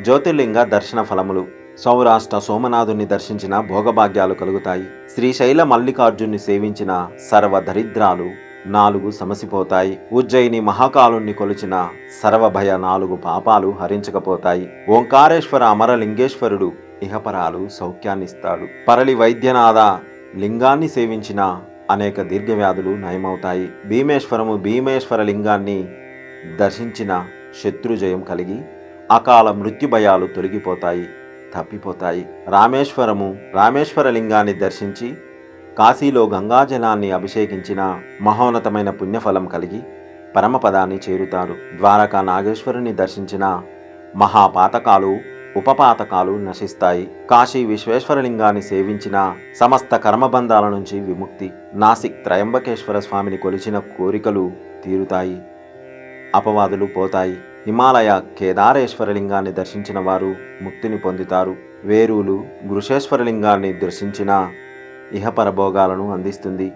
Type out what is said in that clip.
జ్యోతిర్లింగ దర్శన ఫలములు. సౌరాష్ట్ర సోమనాథుని దర్శించిన భోగభాగ్యాలు కలుగుతాయి. శ్రీశైల మల్లికార్జున్ని సేవించిన సర్వ దరిద్రాలు 4 సమసిపోతాయి. ఉజ్జయిని మహాకాలుణ్ణి కొలిచిన సర్వభయ 4 పాపాలు హరించకపోతాయి. ఓంకారేశ్వర అమరలింగేశ్వరుడు ఇహపరాలు సౌఖ్యాన్నిస్తాడు. పరళి వైద్యనాథ లింగాన్ని సేవించిన అనేక దీర్ఘవ్యాధులు నయమవుతాయి. భీమేశ్వర లింగాన్ని దర్శించిన శత్రుజయం కలిగి అకాల మృత్యుభయాలు తొలగిపోతాయి, తప్పిపోతాయి. రామేశ్వర లింగాన్ని దర్శించి కాశీలో గంగాజలాన్ని అభిషేకించిన మహోన్నతమైన పుణ్యఫలం కలిగి పరమపదాన్ని చేరుతారు. ద్వారకా నాగేశ్వరుని దర్శించిన మహాపాతకాలు ఉపపాతకాలు నశిస్తాయి. కాశీ విశ్వేశ్వరలింగాన్ని సేవించిన సమస్త కర్మబంధాల నుంచి విముక్తి. నాసిక్ త్రయంబకేశ్వర స్వామిని కొలిచిన కోరికలు తీరుతాయి, అపవాదులు పోతాయి. హిమాలయ కేదారేశ్వరలింగాన్ని దర్శించిన వారు ముక్తిని పొందుతారు. వేరూలు వృషేశ్వరలింగాన్ని దర్శించిన ఇహపరభోగాలను అందిస్తుంది.